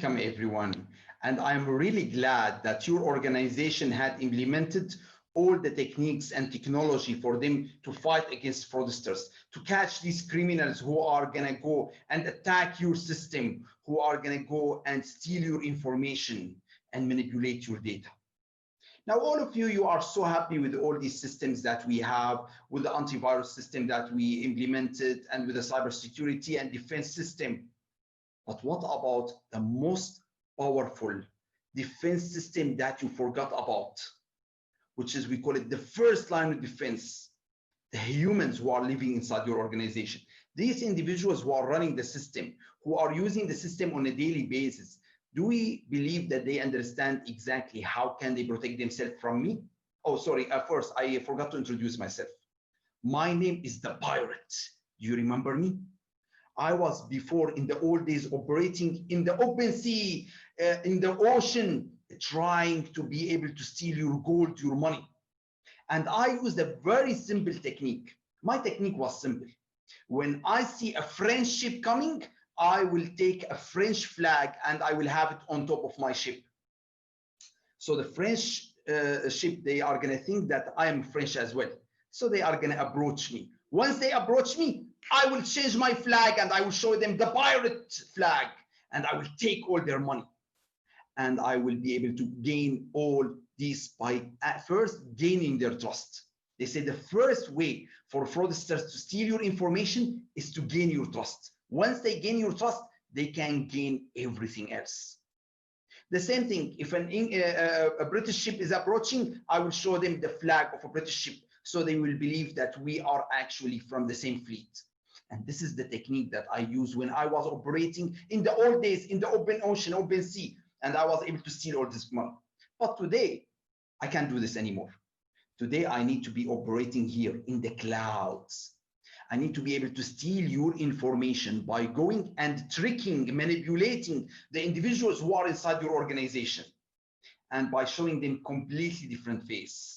Welcome everyone. And I'm really glad that your organization had implemented all the techniques and technology for them to fight against fraudsters, to catch these criminals who are gonna go and attack your system, who are gonna go and steal your information and manipulate your data. Now, all of you are so happy with all these systems that we have, with the antivirus system that we implemented, and with the cybersecurity and defense system. But what about the most powerful defense system that you forgot about, which is, we call it the first line of defense, the humans who are living inside your organization. These individuals who are running the system, who are using the system on a daily basis, do we believe that they understand exactly how can they protect themselves from me? Oh, sorry, first, I forgot to introduce myself. My name is the Pirate. Do you remember me? I was before, in the old days, operating in the open sea, in the ocean, trying to be able to steal your gold, your money. And I used a very simple technique. My technique was simple. When I see a French ship coming, I will take a French flag and I will have it on top of my ship. So the French ship, they are going to think that I am French as well. So they are going to approach me. Once they approach me, I will change my flag and I will show them the pirate flag, and I will take all their money. And I will be able to gain all this by at first gaining their trust. They say the first way for fraudsters to steal your information is to gain your trust. Once they gain your trust, they can gain everything else. The same thing, if a British ship is approaching, I will show them the flag of a British ship, so they will believe that we are actually from the same fleet. And this is the technique that I used when I was operating in the old days in the open ocean, open sea, and I was able to steal all this money. But today, I can't do this anymore. Today, I need to be operating here in the clouds. I need to be able to steal your information by going and tricking, manipulating the individuals who are inside your organization, and by showing them completely different face.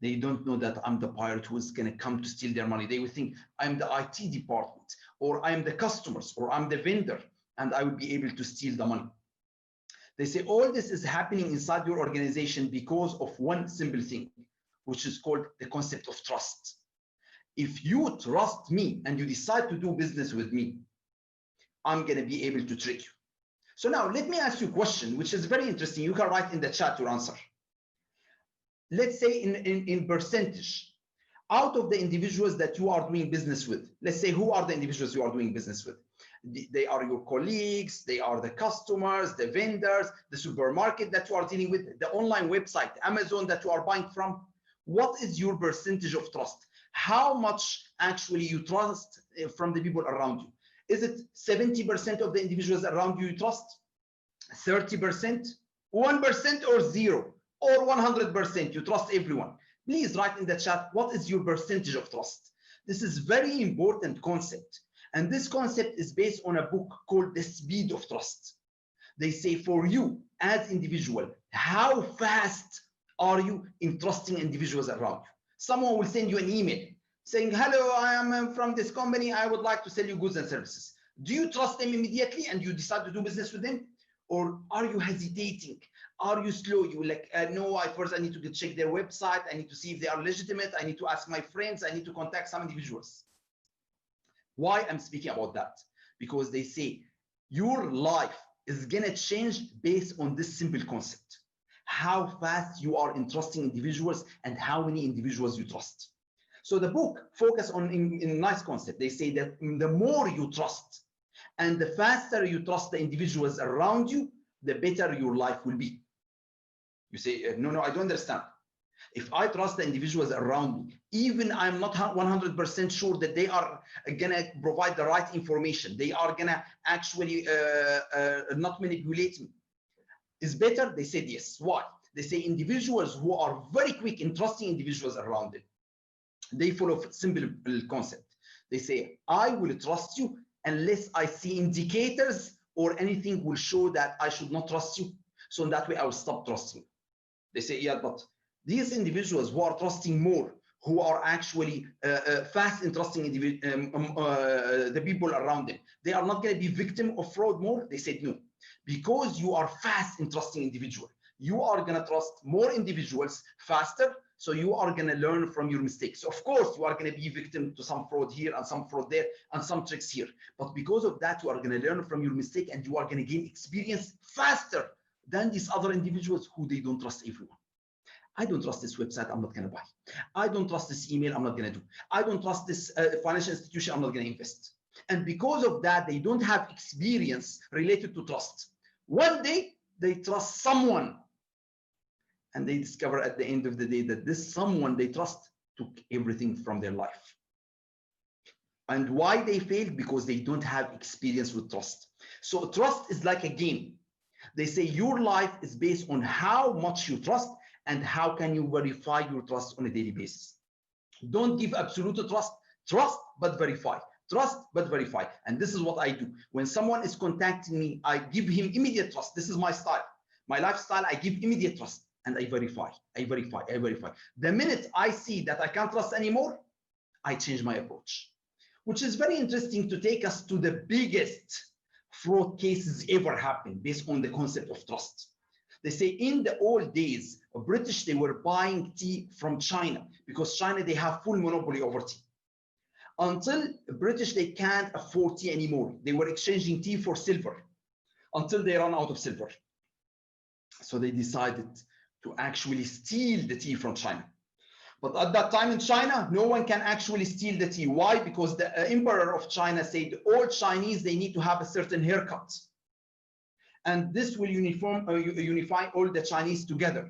They don't know that I'm the pirate who is going to come to steal their money. They will think I'm the IT department, or I'm the customers, or I'm the vendor, and I will be able to steal the money. They say all this is happening inside your organization because of one simple thing, which is called the concept of trust. If you trust me and you decide to do business with me, I'm going to be able to trick you. So now let me ask you a question, which is very interesting. You can write in the chat your answer. Let's say in percentage, out of the individuals that you are doing business with, let's say, who are the individuals you are doing business with? They are your colleagues, they are the customers, the vendors, the supermarket that you are dealing with, the online website, Amazon that you are buying from. What is your percentage of trust? How much actually you trust from the people around you? Is it 70% of the individuals around you trust? 30%? 1% or 0? Or 100%, you trust everyone? Please write in the chat, what is your percentage of trust? This is very important concept. And this concept is based on a book called The Speed of Trust. They say for you as individual, how fast are you in trusting individuals around you? Someone will send you an email saying, hello, I am from this company. I would like to sell you goods and services. Do you trust them immediately and you decide to do business with them? Or are you hesitating? Are you slow? You like, no, first I need to check their website. I need to see if they are legitimate. I need to ask my friends. I need to contact some individuals. Why I'm speaking about that? Because they say your life is gonna change based on this simple concept. How fast you are in trusting individuals and how many individuals you trust. So the book focus on in a nice concept. They say that the more you trust and the faster you trust the individuals around you, the better your life will be. You say, no, I don't understand. If I trust the individuals around me, even I'm not 100% sure that they are gonna provide the right information, they are gonna actually not manipulate me, is better? They said yes. Why? They say individuals who are very quick in trusting individuals around them, they follow a simple concept. They say, I will trust you unless I see indicators or anything will show that I should not trust you. So in that way, I will stop trusting. They say, yeah, but these individuals who are trusting more, who are actually fast in trusting the people around them, they are not going to be victim of fraud more? They said, no, Because you are fast in trusting individuals. You are going to trust more individuals faster, so you are going to learn from your mistakes. Of course, you are going to be victim to some fraud here and some fraud there and some tricks here. But because of that, you are going to learn from your mistake and you are going to gain experience faster than these other individuals who they don't trust everyone. I don't trust this website, I'm not going to buy. I don't trust this email, I'm not going to do. I don't trust this financial institution, I'm not going to invest. And because of that, they don't have experience related to trust. One day, they trust someone. And they discover at the end of the day that this someone they trust took everything from their life. And why they failed? Because they don't have experience with trust. So trust is like a game. They say your life is based on how much you trust and how can you verify your trust on a daily basis. Don't give absolute trust. Trust, but verify. Trust, but verify. And this is what I do. When someone is contacting me, I give him immediate trust. This is my style. My lifestyle, I give immediate trust. And I verify. The minute I see that I can't trust anymore, I change my approach, which is very interesting to take us to the biggest fraud cases ever happened based on the concept of trust. They say in the old days, British, they were buying tea from China because China, they have full monopoly over tea. Until British, they can't afford tea anymore. They were exchanging tea for silver until they ran out of silver. So they decided to actually steal the tea from China. But at that time in China, no one can actually steal the tea. Why? Because the emperor of China said all Chinese, they need to have a certain haircut. And this will unify all the Chinese together.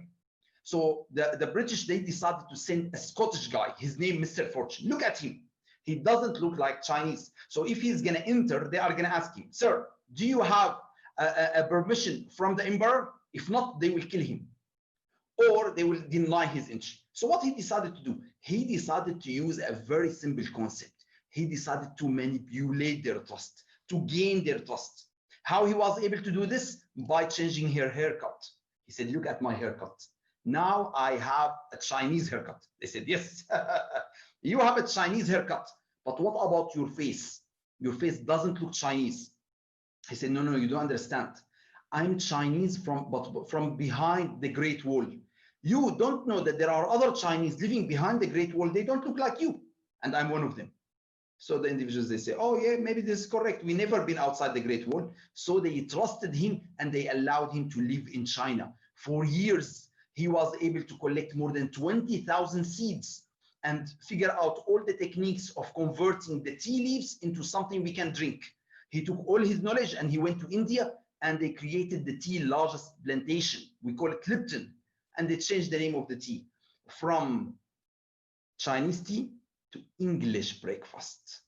So the British, they decided to send a Scottish guy, his name Mr. Fortune. Look at him. He doesn't look like Chinese. So if he's gonna enter, they are gonna ask him, sir, do you have a permission from the emperor? If not, they will kill him, or they will deny his entry. So what he decided to do? He decided to use a very simple concept. He decided to manipulate their trust, to gain their trust. How he was able to do this? By changing her haircut. He said, look at my haircut. Now I have a Chinese haircut. They said, yes, you have a Chinese haircut, but what about your face? Your face doesn't look Chinese. He said, no, you don't understand. I'm Chinese from behind the Great Wall. You don't know that there are other Chinese living behind the Great Wall. They don't look like you, and I'm one of them. So the individuals, they say, oh yeah, maybe this is correct. We never been outside the Great Wall. So they trusted him and they allowed him to live in China. For years, he was able to collect more than 20,000 seeds and figure out all the techniques of converting the tea leaves into something we can drink. He took all his knowledge and he went to India and they created the tea largest plantation. We call it Lipton. And they changed the name of the tea from Chinese tea to English breakfast.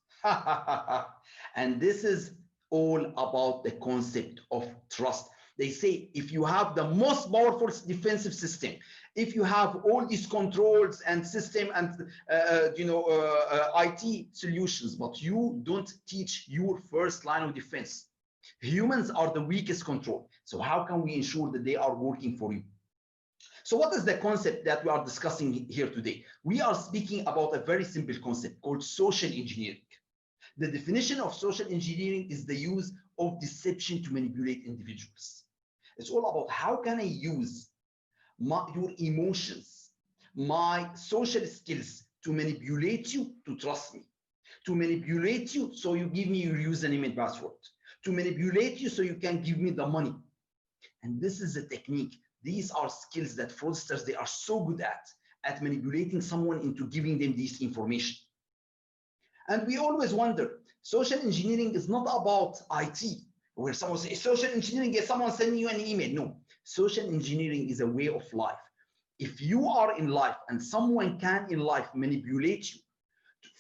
And this is all about the concept of trust. They say if you have the most powerful defensive system, if you have all these controls and system and IT solutions, but you don't teach your first line of defense, humans are the weakest control. So how can we ensure that they are working for you? So what is the concept that we are discussing here today? We are speaking about a very simple concept called social engineering. The definition of social engineering is the use of deception to manipulate individuals. It's all about how can I use your emotions, my social skills to manipulate you to trust me, to manipulate you so you give me your username and password, to manipulate you so you can give me the money. And this is a technique. These are skills that fraudsters, they are so good at manipulating someone into giving them this information. And we always wonder, social engineering is not about IT, where someone says, social engineering is someone sending you an email. No, social engineering is a way of life. If you are in life and someone can in life manipulate you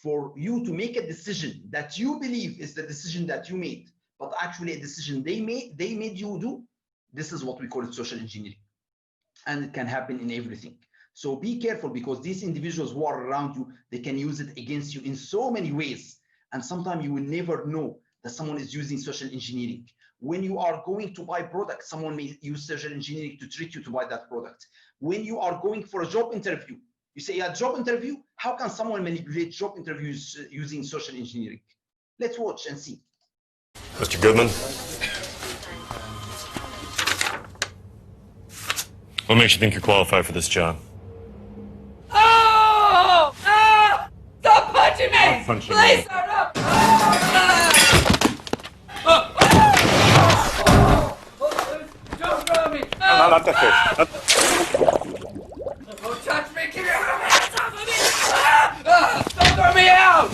for you to make a decision that you believe is the decision that you made, but actually a decision they made you do, this is what we call it social engineering. And it can happen in everything. So be careful, because these individuals who are around you, they can use it against you in so many ways. And sometimes you will never know that someone is using social engineering. When you are going to buy products, someone may use social engineering to trick you to buy that product. When you are going for a job interview, you say, a job interview, how can someone manipulate job interviews using social engineering? Let's watch and see. Mr. Goodman. What makes you think you're qualified for this job? Oh! Ah! Stop punching me! Not punching Please, me. sir, no! Don't throw me! No, not the fish. Don't touch me! Keep your hands off of me! Don't throw me out!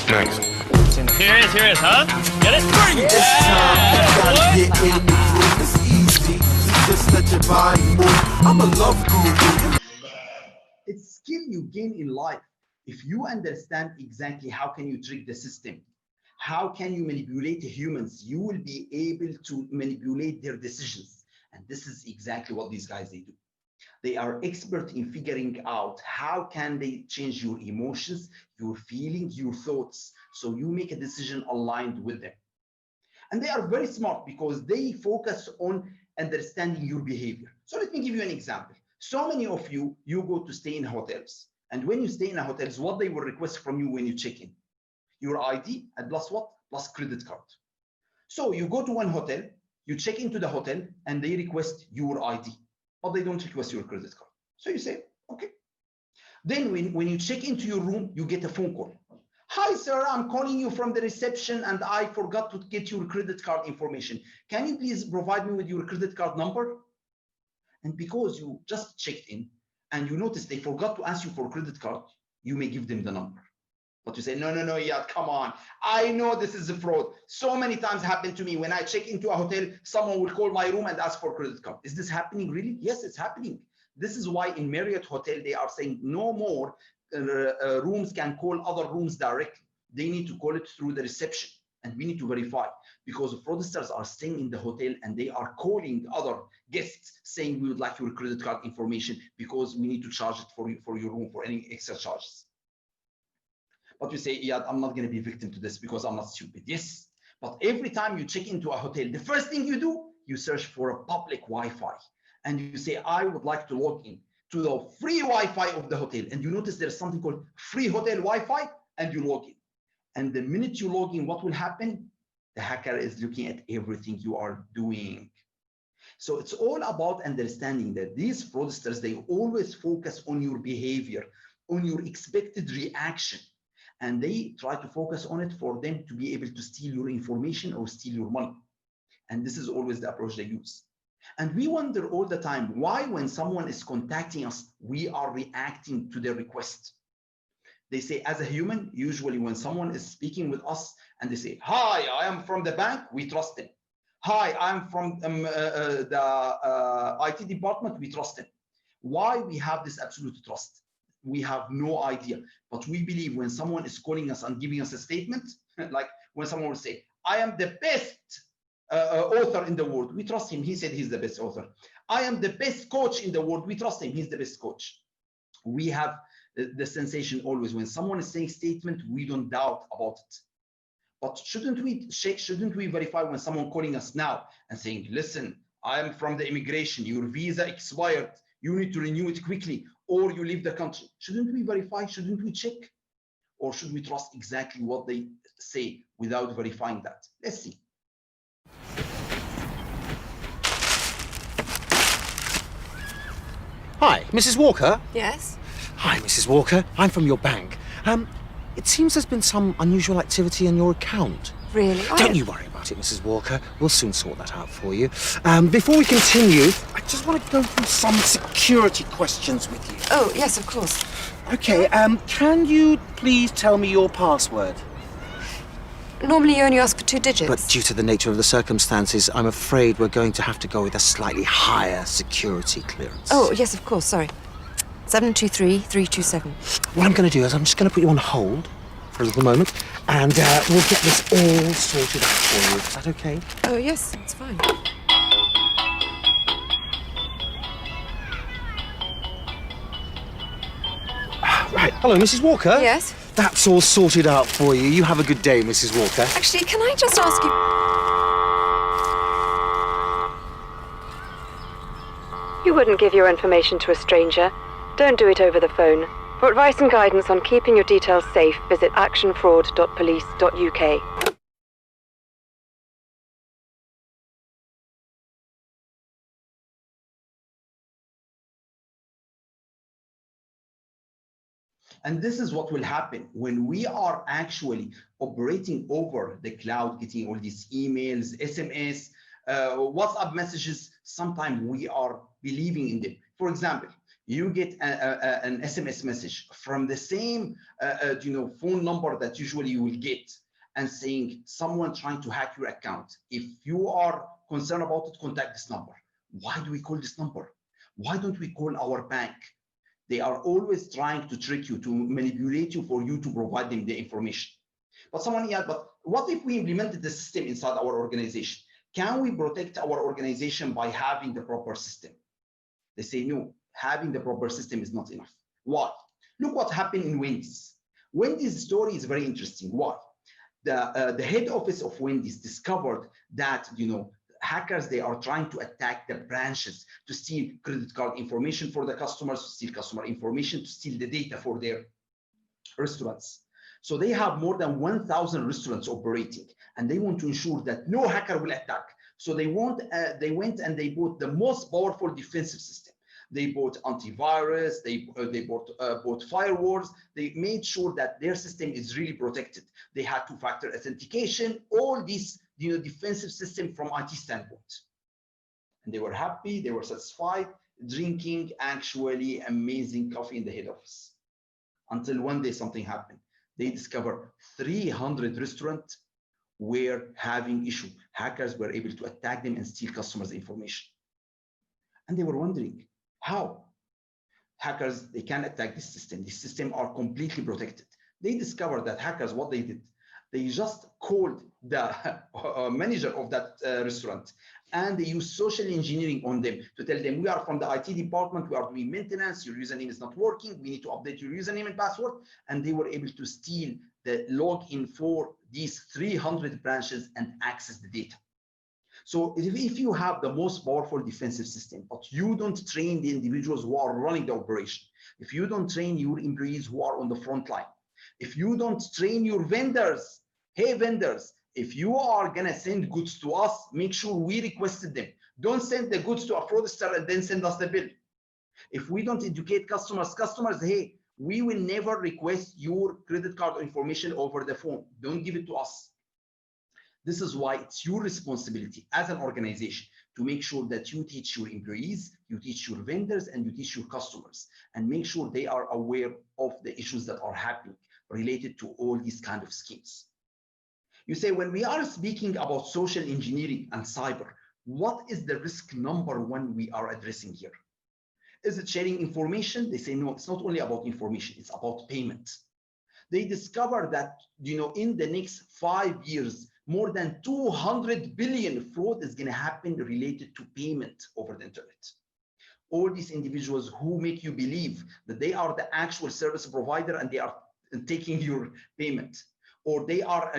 Next. Here it is, huh? Get it? It's time, gotta get in the groove. It's easy, just let your body move. I'm a love guru. It's skill you gain in life. If you understand exactly how can you trick the system, how can you manipulate humans, you will be able to manipulate their decisions. And this is exactly what these guys, they do. They are expert in figuring out how can they change your emotions, your feelings, your thoughts, so you make a decision aligned with them. And they are very smart because they focus on understanding your behavior. So let me give you an example. So many of you go to stay in hotels. And when you stay in a hotel, what they will request from you when you check in? Your ID and plus what? Plus credit card. So you go to one hotel, you check into the hotel, and they request your ID, but they don't request your credit card. So you say, okay. Then when you check into your room, you get a phone call. Hi, sir, I'm calling you from the reception and I forgot to get your credit card information. Can you please provide me with your credit card number? And because you just checked in and you notice they forgot to ask you for a credit card, you may give them the number. But you say, no, yeah, come on. I know this is a fraud. So many times happened to me. When I check into a hotel, someone will call my room and ask for a credit card. Is this happening really? Yes, it's happening. This is why in Marriott Hotel, they are saying no more rooms can call other rooms directly. They need to call it through the reception. And we need to verify, because the fraudsters are staying in the hotel and they are calling other guests saying we would like your credit card information because we need to charge it for your room for any extra charges. But you say, yeah, I'm not going to be victim to this because I'm not stupid. Yes, but every time you check into a hotel, the first thing you do, you search for a public Wi-Fi. And you say, I would like to log in to the free Wi-Fi of the hotel. And you notice there's something called free hotel Wi-Fi, and you log in. And the minute you log in, what will happen? The hacker is looking at everything you are doing. So it's all about understanding that these fraudsters, they always focus on your behavior, on your expected reaction. And they try to focus on it for them to be able to steal your information or steal your money. And this is always the approach they use. And we wonder all the time why, when someone is contacting us, we are reacting to their request. They say, as a human, usually when someone is speaking with us and they say, hi, I am from the bank, we trust them. Hi, I'm from the IT department, we trust them. Why we have this absolute trust? We have no idea. But we believe when someone is calling us and giving us a statement, like when someone will say, I am the best author in the world, we trust him. He said he's the best author. I am the best coach in the world, we trust him. He's the best coach. We have the sensation always when someone is saying statement, we don't doubt about it. But shouldn't we verify when someone calling us now and saying, listen, I am from the immigration, your visa expired, you need to renew it quickly, or you leave the country? Shouldn't we verify? Shouldn't we check? Or should we trust exactly what they say without verifying that? Let's see. Hi, Mrs. Walker? Yes? Hi, Mrs. Walker. I'm from your bank. It seems there's been some unusual activity in your account. Really? Don't you worry about it, Mrs. Walker. We'll soon sort that out for you. Before we continue, I just want to go through some security questions with you. Oh, yes, of course. Okay, can you please tell me your password? Normally you only ask for 2 digits. But due to the nature of the circumstances, I'm afraid we're going to have to go with a slightly higher security clearance. Oh, yes, of course, sorry. 723-327. What I'm going to do is I'm just going to put you on hold for a little moment, and we'll get this all sorted out for you. Is that okay? Oh, yes, it's fine. Right. Hello, Mrs. Walker? Yes? That's all sorted out for you. You have a good day, Mrs. Walker. Actually, can I just ask you... You wouldn't give your information to a stranger. Don't do it over the phone. For advice and guidance on keeping your details safe, visit actionfraud.police.uk. And this is what will happen when we are actually operating over the cloud, getting all these emails, SMS, WhatsApp messages. Sometimes we are believing in them. For example, you get an SMS message from the same phone number that usually you will get, and saying someone trying to hack your account. If you are concerned about it, contact this number. Why do we call this number? Why don't we call our bank? They are always trying to trick you, to manipulate you, for you to provide them the information. But but what if we implemented the system inside our organization? Can we protect our organization by having the proper system? They say, no, having the proper system is not enough. Why? Look what happened in Wendy's. Wendy's story is very interesting. Why? The head office of Wendy's discovered that, hackers, they are trying to attack the branches to steal credit card information for the customers, to steal customer information, to steal the data for their restaurants. So they have more than 1,000 restaurants operating, and they want to ensure that no hacker will attack. So they went and they bought the most powerful defensive system. They bought antivirus, they bought firewalls. They made sure that their system is really protected. They had two-factor authentication, all these defensive system from IT standpoint. And they were happy, they were satisfied, drinking actually amazing coffee in the head office. Until one day something happened. They discovered 300 restaurants were having issue. Hackers were able to attack them and steal customers' information. And they were wondering, how? Hackers, they can attack this system. These systems are completely protected. They discovered that hackers, what they did, they just called the manager of that restaurant, and they used social engineering on them to tell them, we are from the IT department, we are doing maintenance, your username is not working, we need to update your username and password. And they were able to steal the login for these 300 branches and access the data. So if you have the most powerful defensive system, but you don't train the individuals who are running the operation, if you don't train your employees who are on the front line, if you don't train your vendors, hey vendors, if you are gonna send goods to us, make sure we requested them. Don't send the goods to a fraudster and then send us the bill. If we don't educate customers, hey, we will never request your credit card information over the phone. Don't give it to us. This is why it's your responsibility as an organization to make sure that you teach your employees, you teach your vendors, and you teach your customers, and make sure they are aware of the issues that are happening related to all these kind of schemes. You say, when we are speaking about social engineering and cyber, what is the risk number one we are addressing here? Is it sharing information? They say, no, it's not only about information, it's about payment. They discover that, in the next 5 years, more than 200 billion fraud is going to happen related to payment over the internet. All these individuals who make you believe that they are the actual service provider and they are taking your payment, or they are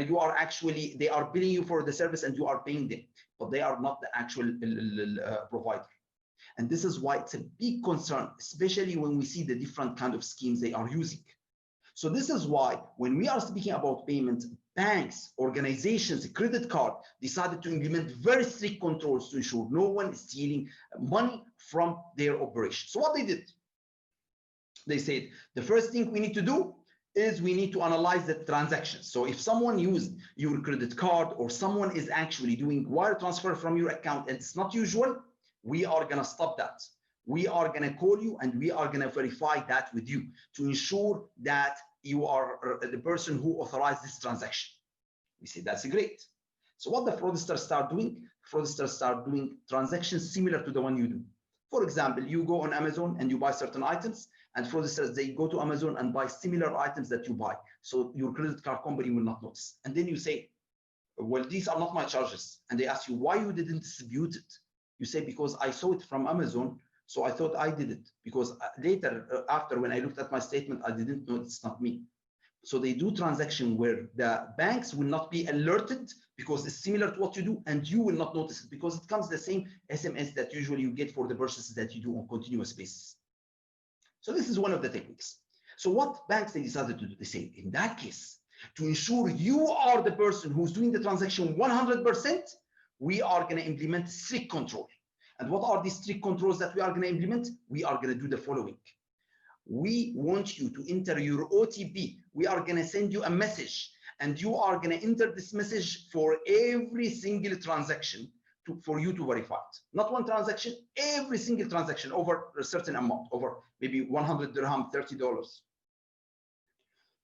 billing you for the service and you are paying them, but they are not the actual provider. And this is why it's a big concern, especially when we see the different kind of schemes they are using. So this is why when we are speaking about payment, banks, organizations, credit card decided to implement very strict controls to ensure no one is stealing money from their operation. So what they did, they said, the first thing we need to do is we need to analyze the transactions. So if someone used your credit card or someone is actually doing wire transfer from your account and it's not usual, we are going to stop that. We are going to call you and we are going to verify that with you to ensure that you are the person who authorized this transaction. We say that's great. So what the fraudsters start doing? Fraudsters start doing transactions similar to the one you do. For example, you go on Amazon and you buy certain items, and fraudsters, they go to Amazon and buy similar items that you buy. So your credit card company will not notice. And then you say, well, these are not my charges. And they ask you why you didn't distribute it. You say, because I saw it from Amazon, so I thought I did it, because later, after when I looked at my statement, I didn't know it's not me. So they do transaction where the banks will not be alerted because it's similar to what you do, and you will not notice it because it comes the same SMS that usually you get for the purchases that you do on continuous basis. So this is one of the techniques. So what banks they decided to do, they say, in that case, to ensure you are the person who's doing the transaction 100%, we are going to implement strict control. And what are these strict controls that we are going to implement? We are going to do the following. we want you to enter your OTP. We are going to send you a message, and you are going to enter this message for every single transaction for you to verify it. Not one transaction, every single transaction over a certain amount, over maybe 100 dirham, $30.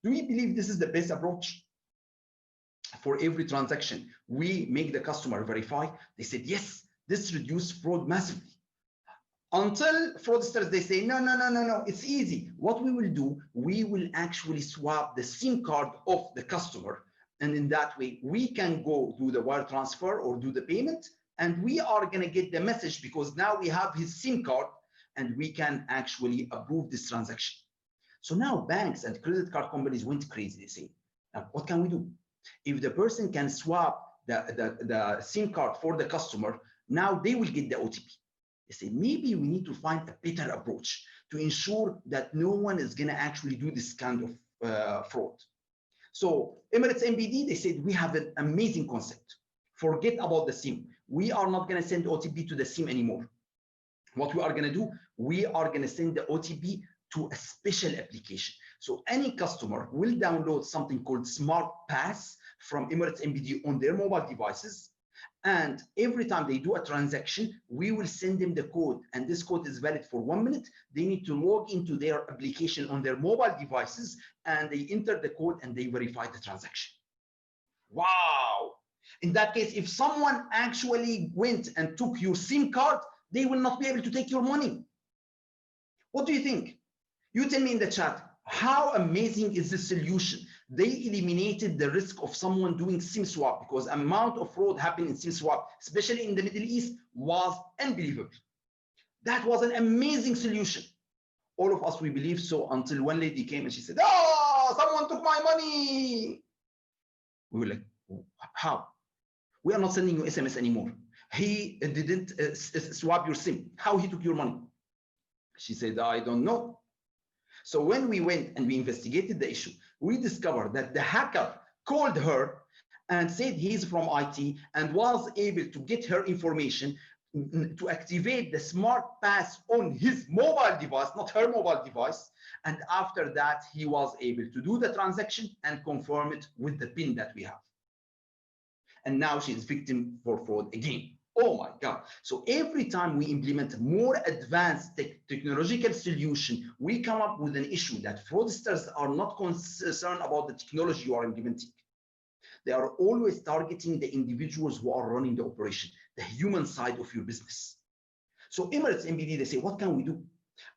Do we believe this is the best approach? For every transaction, we make the customer verify. They said, yes, this reduced fraud massively. Until fraudsters, they say, no, it's easy. What we will do, we will actually swap the SIM card of the customer. And in that way, we can go do the wire transfer or do the payment. And we are going to get the message because now we have his SIM card and we can actually approve this transaction. So now banks and credit card companies went crazy. They say, now what can we do? If the person can swap the SIM card for the customer, now they will get the OTP. They say, maybe we need to find a better approach to ensure that no one is going to actually do this kind of fraud. So Emirates NBD, they said, we have an amazing concept. Forget about the SIM. We are not going to send OTP to the SIM anymore. What we are going to do, we are going to send the OTP to a special application. So any customer will download something called Smart Pass from Emirates NBD on their mobile devices. And every time they do a transaction, we will send them the code. And this code is valid for 1 minute. They need to log into their application on their mobile devices, and they enter the code and they verify the transaction. Wow. In that case, if someone actually went and took your SIM card, they will not be able to take your money. What do you think? You tell me in the chat, how amazing is this solution? They eliminated the risk of someone doing SIM swap, because the amount of fraud happening in SIM swap, especially in the Middle East, was unbelievable. That was an amazing solution. All of us, we believe so, until one lady came and she said, oh, someone took my money. We were like, how? We are not sending you SMS anymore. He didn't swap your SIM. How he took your money? She said, I don't know. So when we went and we investigated the issue, we discovered that the hacker called her and said he's from IT and was able to get her information to activate the Smart Pass on his mobile device, not her mobile device. And after that, he was able to do the transaction and confirm it with the PIN that we have. And now she's victim for fraud again. Oh my God. So every time we implement more advanced technological solution, we come up with an issue that fraudsters are not concerned about the technology you are implementing. They are always targeting the individuals who are running the operation, the human side of your business. So Emirates NBD, they say, what can we do?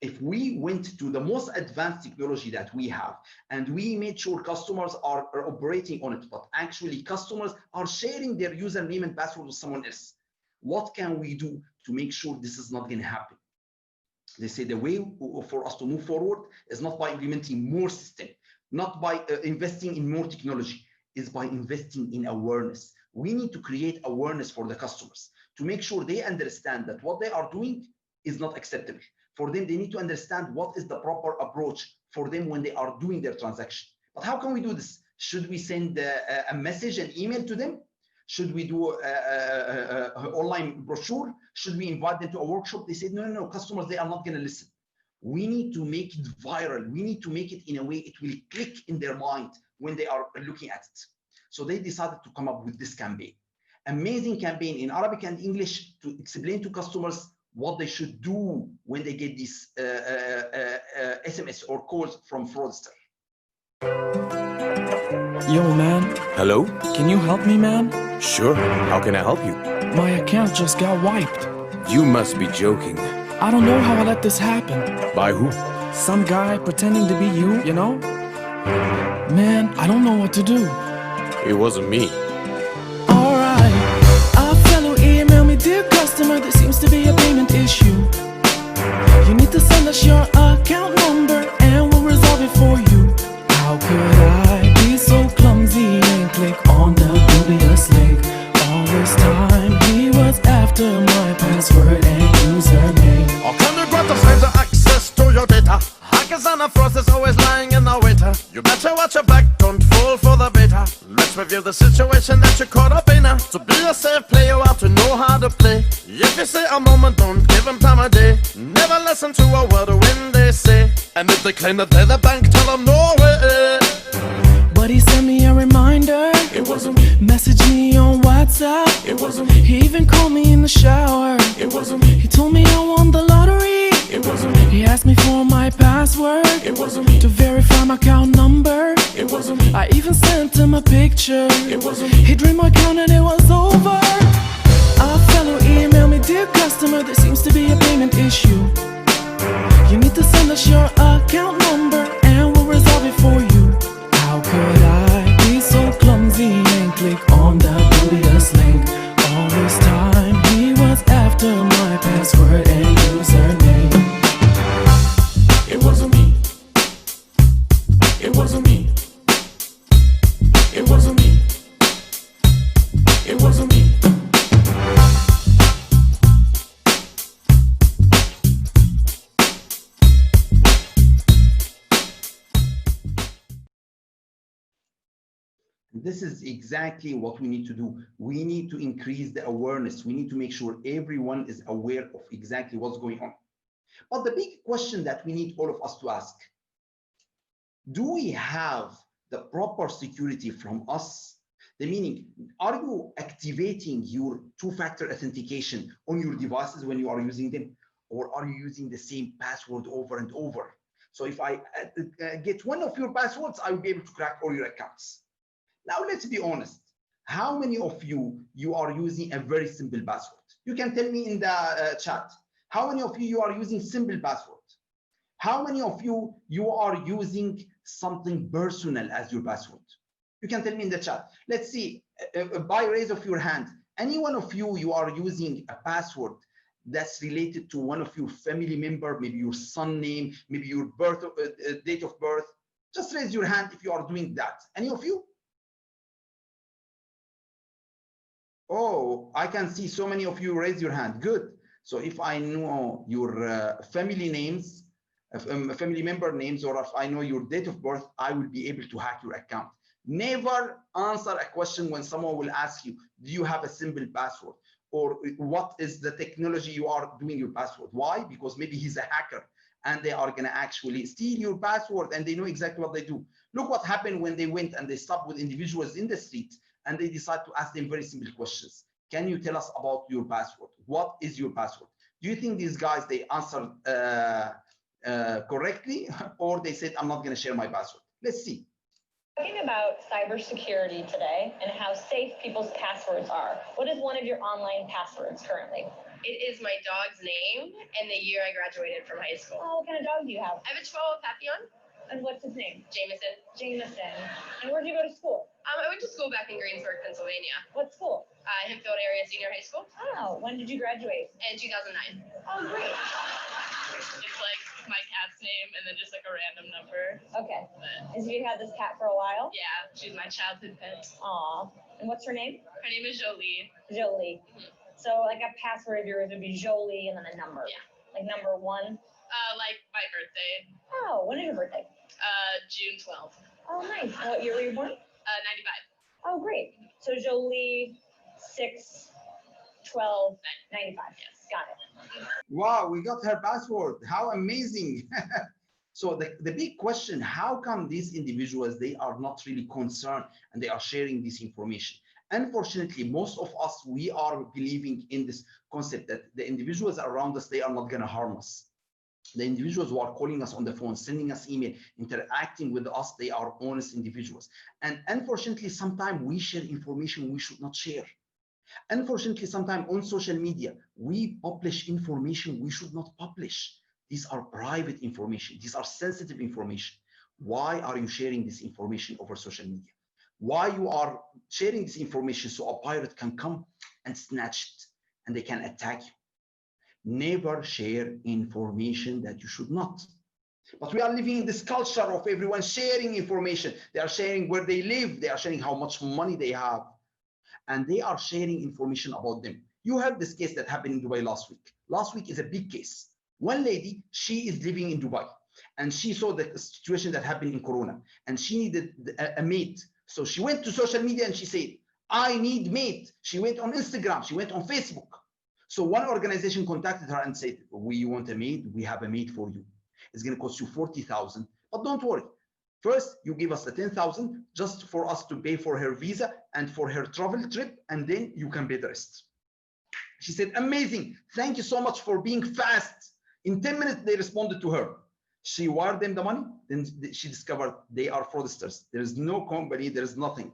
If we went to the most advanced technology that we have, and we made sure customers are operating on it, but actually customers are sharing their username and password with someone else, what can we do to make sure this is not going to happen? They say the way for us to move forward is not by implementing more system, not by investing in more technology, is by investing in awareness. We need to create awareness for the customers to make sure they understand that what they are doing is not acceptable. For them, they need to understand what is the proper approach for them when they are doing their transaction. But how can we do this? Should we send a message, an email to them? Should we do an online brochure? Should we invite them to a workshop? They said, no, customers, they are not going to listen. We need to make it viral. We need to make it in a way it will click in their mind when they are looking at it. So they decided to come up with this campaign. Amazing campaign in Arabic and English to explain to customers what they should do when they get these SMS or calls from fraudster. Yo, man. Hello? Can you help me, man? Sure. How can I help you? My account just got wiped. You must be joking. I don't know how I let this happen. By who? Some guy pretending to be you know? Man, I don't know what to do. It wasn't me. Alright. A fellow emailed me, dear customer, there seems to be a payment issue. You need to send us your account number and we'll resolve it for you. How could I be so clumsy and click on the dubious link? All this time he was after my password and username. How can you grant us access to your data? Hackers and a fraudsters always lying in the winter. You better watch your back, don't fall for the beta. Let's let's review the situation that you're caught up in now. To be a safe player, you have to know how to play. If you say a moment, don't give them time of day. Never listen to a word when they say. And if they claim that they're the bank, tell them no way. But he sent me a reminder. It wasn't me. Messaged me on WhatsApp. It wasn't me. He even called me in the shower. It wasn't me. He told me I won the lottery. It wasn't me. He asked me for my password. It wasn't me. To verify my account number. It wasn't me. I even sent him a picture. It wasn't me. He drained my account and it was over. A fellow emailed me, dear customer, there seems to be a payment issue. You need to send us your account number and we'll resolve it for you. How could I be so clumsy and click on the dubious link? All this time he was after my password and username. It wasn't me. It wasn't me. It wasn't me. It wasn't me. This is exactly what we need to do. We need to increase the awareness. We need to make sure everyone is aware of exactly what's going on. But the big question that we need all of us to ask, do we have the proper security from us? The meaning, are you activating your two-factor authentication on your devices when you are using them? Or are you using the same password over and over? So if I get one of your passwords, I will be able to crack all your accounts. Now, let's be honest. How many of you are using a very simple password? You can tell me in the chat. How many of you are using simple password? How many of you are using something personal as your password? You can tell me in the chat. Let's see, by raise of your hand, any one of you are using a password that's related to one of your family member, maybe your son name, maybe your birth, date of birth. Just raise your hand if you are doing that. Any of you? Oh, I can see so many of you raise your hand. Good. So if I know your family names, family member names, or if I know your date of birth, I will be able to hack your account. Never answer a question when someone will ask you, do you have a simple password? Or what is the technology you are doing your password? Why? Because maybe he's a hacker and they are going to actually steal your password and they know exactly what they do. Look what happened when they went and they stopped with individuals in the street and they decide to ask them very simple questions. Can you tell us about your password? What is your password? Do you think these guys, they answered correctly, or they said, I'm not going to share my password? Let's see. Talking about cybersecurity today and how safe people's passwords are. What is one of your online passwords currently? It is my dog's name and the year I graduated from high school. Oh, what kind of dog do you have? I have a Chihuahua Papillon. And what's his name? Jameson. Jameson. And where did you go to school? I went to school back in Greensburg, Pennsylvania. What school? Hempfield Area Senior High School. Oh, when did you graduate? In 2009. Oh, great. It's like my cat's name and then just like a random number. Okay. But, Has you had this cat for a while? yeah, she's my childhood pet. Aw. And what's her name? Her name is Jolie. Jolie. Mm-hmm. So like a password of yours would be Jolie and then a number. Yeah. Like number 1? Like my birthday. Oh, when is your birthday? June 12th. Oh, nice. And what year were you born? 95. Oh, great. So Jolie 6, 12, 95. Yes. Got it. Wow, we got her password. How amazing. So the big question, how come these individuals, they are not really concerned and they are sharing this information? Unfortunately, most of us, we are believing in this concept that the individuals around us, they are not going to harm us. The individuals who are calling us on the phone, sending us email, interacting with us, they are honest individuals. And unfortunately, sometimes we share information we should not share. Unfortunately, sometimes on social media, we publish information we should not publish. These are private information. These are sensitive information. Why are you sharing this information over social media? Why you are sharing this information so a pirate can come and snatch it and they can attack you? Never share information that you should not. But we are living in this culture of everyone sharing information. They are sharing where they live. They are sharing how much money they have. And they are sharing information about them. You heard this case that happened in Dubai last week. Last week is a big case. One lady, she is living in Dubai and she saw the situation that happened in Corona and she needed a maid So she went to social media and she said, I need mate. She went on Instagram, she went on Facebook. So one organization contacted her and said, we want a maid, we have a maid for you. It's going to cost you 40,000, but don't worry. First, you give us the 10,000 just for us to pay for her visa and for her travel trip, and then you can pay the rest. She said, amazing, thank you so much for being fast. In 10 minutes, they responded to her. She wired them the money, then she discovered they are fraudsters. There is no company, there is nothing.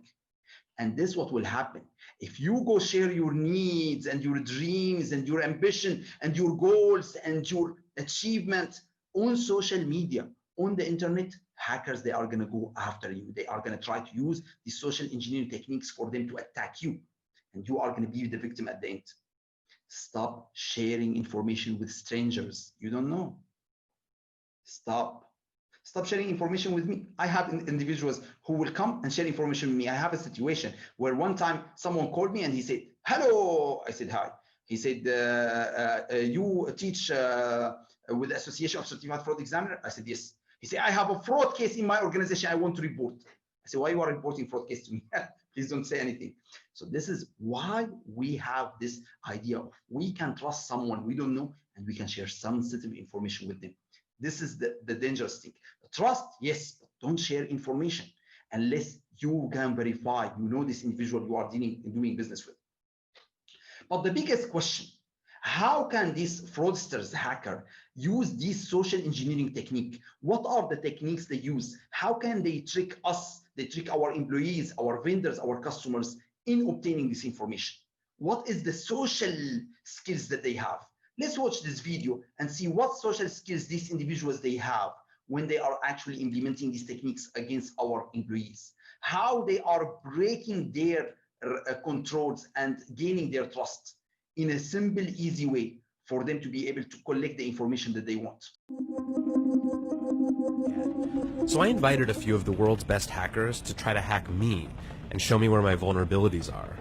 And this is what will happen. If you go share your needs and your dreams and your ambition and your goals and your achievement on social media, on the internet, hackers, they are going to go after you. They are going to try to use the social engineering techniques for them to attack you. And you are going to be the victim at the end. Stop sharing information with strangers you don't know. Stop sharing information with me. I have individuals who will come and share information with me. I have a situation where one time someone called me and he said, hello. I said, hi. He said, you teach with the Association of Certified Fraud Examiner? I said, yes. He said, I have a fraud case in my organization I want to report. I said, why you are reporting fraud case to me? Please don't say anything. So this is why we have this idea of we can trust someone we don't know and we can share sensitive information with them. This is the dangerous thing. Trust, yes, but don't share information unless you can verify, you know this individual you are doing business with. But the biggest question, how can these fraudsters, hacker, use this social engineering technique? What are the techniques they use? How can they trick us? They trick our employees, our vendors, our customers in obtaining this information. What is the social skills that they have? Let's watch this video and see what social skills these individuals they have when they are actually implementing these techniques against our employees. How they are breaking their controls and gaining their trust in a simple, easy way for them to be able to collect the information that they want. So I invited a few of the world's best hackers to try to hack me and show me where my vulnerabilities are.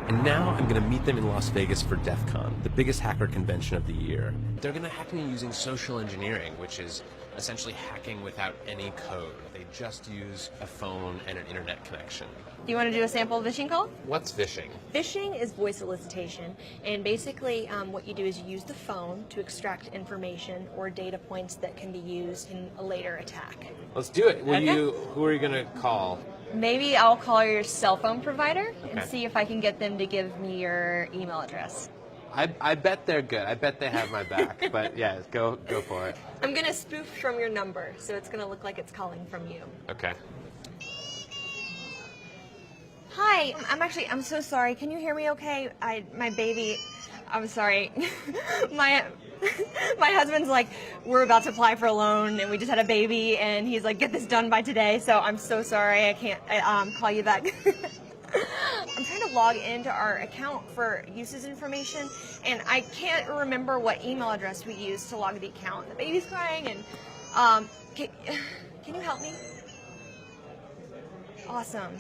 And now I'm going to meet them in Las Vegas for DEF CON, the biggest hacker convention of the year. They're going to hack me using social engineering, which is essentially hacking without any code. They just use a phone and an internet connection. Do you want to do a sample phishing call? What's phishing? Phishing is voice solicitation, and basically what you do is you use the phone to extract information or data points that can be used in a later attack. Let's do it. Okay. Who are you going to call? Maybe I'll call your cell phone provider and see if I can get them to give me your email address. I bet they're good. I bet they have my back. But yeah, go for it. I'm going to spoof from your number, so it's going to look like it's calling from you. Okay. Hi, I'm so sorry. Can you hear me okay? My baby, I'm sorry. my husband's like, we're about to apply for a loan and we just had a baby and he's like, get this done by today. So I'm so sorry. I can't call you back. I'm trying to log into our account for uses information and I can't remember what email address we used to log the account. The baby's crying and can you help me? Awesome.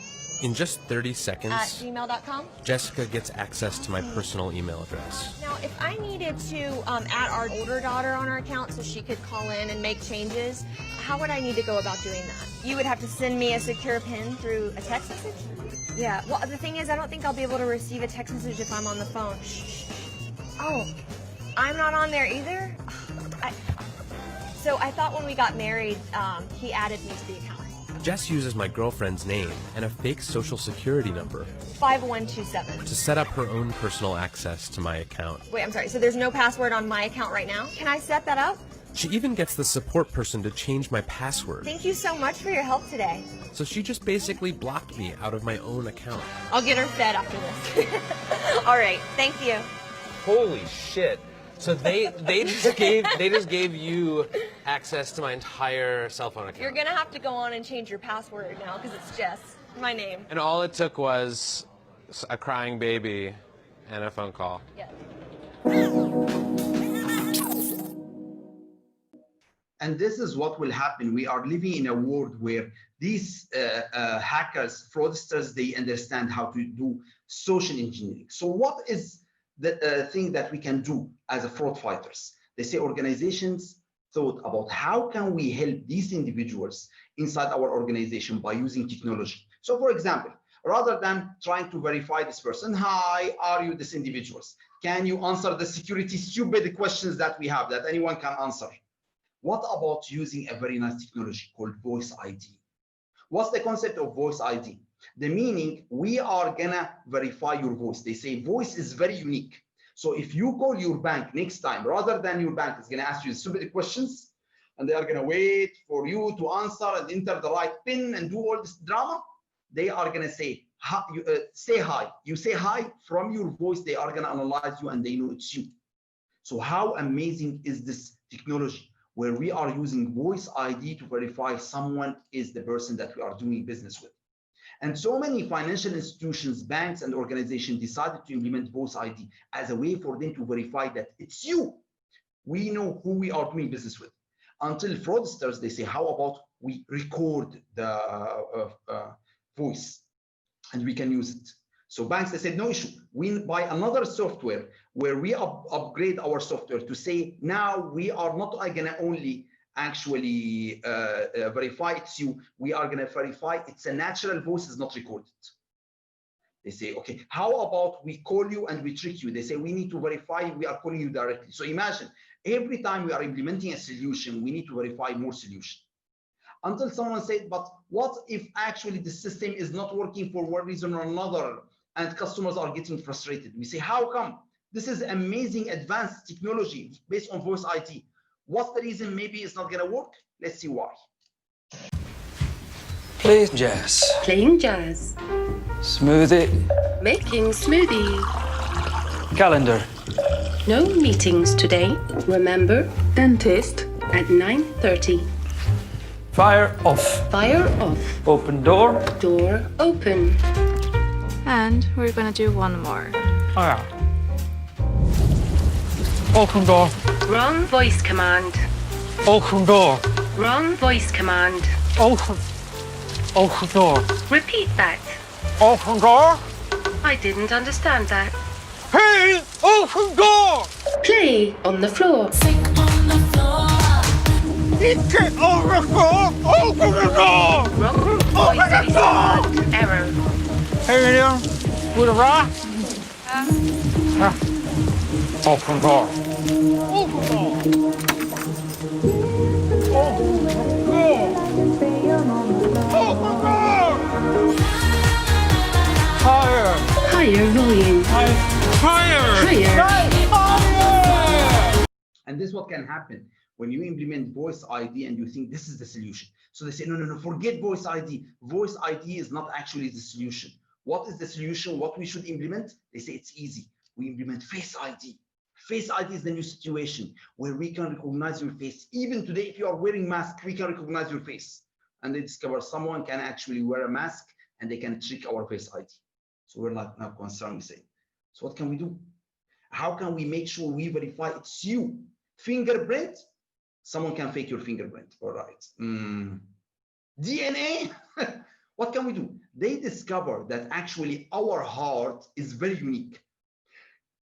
In just 30 seconds, At gmail.com? Jessica gets access to my personal email address. Now, if I needed to add our older daughter on our account so she could call in and make changes, how would I need to go about doing that? You would have to send me a secure PIN through a text message? Yeah, well, the thing is, I don't think I'll be able to receive a text message if I'm on the phone. Shh. Oh, I'm not on there either? So I thought when we got married, he added me to the account. Jess uses my girlfriend's name and a fake social security number 5127 to set up her own personal access to my account. Wait, I'm sorry, so there's no password on my account right now? Can I set that up? She even gets the support person to change my password. Thank you so much for your help today. So she just basically blocked me out of my own account. I'll get her fed after this. All right, thank you. Holy shit. So they just gave you access to my entire cell phone account. You're gonna have to go on and change your password now because it's Jess, my name. And all it took was a crying baby and a phone call. Yeah. And this is what will happen. We are living in a world where these hackers, fraudsters, they understand how to do social engineering. So what is the thing that we can do as a fraud fighters? They say organizations thought about how can we help these individuals inside our organization by using technology. So for example, rather than trying to verify this person, hi, are you this individuals? Can you answer the security stupid questions that we have that anyone can answer? What about using a very nice technology called voice ID? What's the concept of voice ID? The meaning, we are gonna verify your voice. They say voice is very unique. So if you call your bank next time, rather than your bank is gonna ask you stupid questions, and they are gonna wait for you to answer and enter the right PIN and do all this drama, they are gonna say, say hi. You say hi, from your voice, they are gonna analyze you and they know it's you. So how amazing is this technology, where we are using voice ID to verify someone is the person that we are doing business with. And so many financial institutions, banks, and organizations decided to implement voice ID as a way for them to verify that it's you. We know who we are doing business with. Until fraudsters, they say, how about we record the voice and we can use it. So banks, they said, no issue. We buy another software where we upgrade our software to say, now we are not gonna only actually verify it's you, we are gonna verify it's a natural voice, is not recorded. They say, okay, how about we call you and we trick you? They say, we need to verify we are calling you directly. So imagine, every time we are implementing a solution, we need to verify more solution. Until someone said, but what if actually the system is not working for one reason or another and customers are getting frustrated? We say, how come? This is amazing advanced technology based on voice ID. What's the reason maybe it's not gonna work? Let's see why. Play jazz. Playing jazz. Smoothie. Making smoothie. Calendar. No meetings today. Remember, dentist at 9:30. Fire off. Fire off. Open door. Door open. And we're gonna do one more. Oh yeah. Open door. Wrong voice command. Open door. Wrong voice command. Open. Open door. Repeat that. Open door. I didn't understand that. Hey, open door. Play on the floor. Get on the floor. Open the door. Wrong Open the door. command. Error. Hey, William. With a rock. Open door. Open door. Open door. Higher. Higher volume. Higher. Higher. And this is what can happen when you implement voice ID and you think this is the solution. So they say, no, no, no, forget voice ID. Voice ID is not actually the solution. What is the solution? What we should implement? They say it's easy. We implement Face ID. Face ID is the new situation where we can recognize your face. Even today, if you are wearing mask, we can recognize your face. And they discover someone can actually wear a mask and they can trick our Face ID. So we're not now concerned, we say. So what can we do? How can we make sure we verify it's you? Fingerprint, someone can fake your fingerprint, all right. DNA, what can we do? They discover that actually our heart is very unique.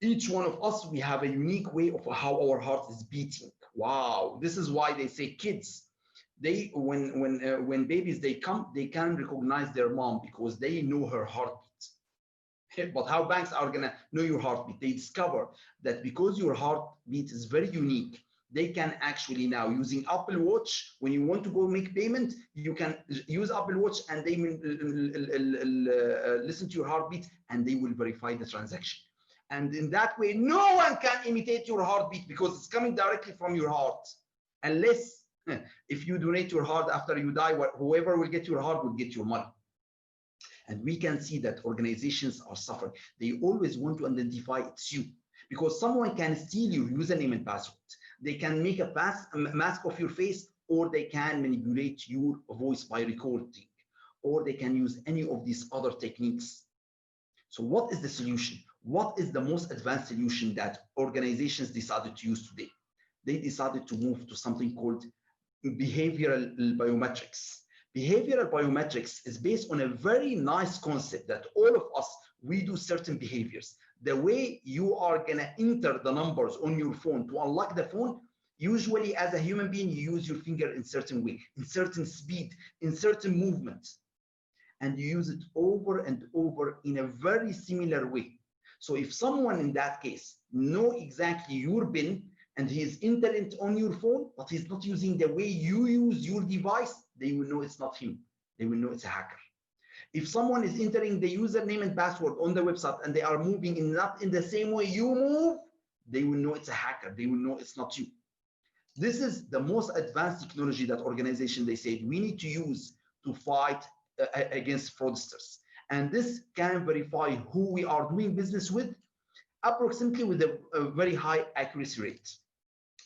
Each one of us, we have a unique way of how our heart is beating. Wow, this is why they say kids, they when babies they come, they can recognize their mom because they know her heartbeat. But how banks are gonna know your heartbeat? They discover that because your heartbeat is very unique, they can actually now, using Apple Watch, when you want to go make payment, you can use Apple Watch and they will listen to your heartbeat and they will verify the transaction. And in that way, no one can imitate your heartbeat because it's coming directly from your heart. Unless if you donate your heart after you die, whoever will get your heart will get your money. And we can see that organizations are suffering. They always want to identify it's you because someone can steal your username and password. They can make a mask of your face, or they can manipulate your voice by recording, or they can use any of these other techniques. So what is the solution? What is the most advanced solution that organizations decided to use today? They decided to move to something called behavioral biometrics. Behavioral biometrics is based on a very nice concept that all of us, we do certain behaviors. The way you are gonna enter the numbers on your phone to unlock the phone, usually as a human being, you use your finger in certain way, in certain speed, in certain movements. and you use it over and over in a very similar way. So if someone in that case know exactly your PIN and he is entering it on your phone, but he's not using the way you use your device, they will know it's not him. They will know it's a hacker. If someone is entering the username and password on the website and they are moving not in the same way you move, they will know it's a hacker. They will know it's not you. This is the most advanced technology that organization they said we need to use to fight against fraudsters. And this can verify who we are doing business with approximately with a very high accuracy rate.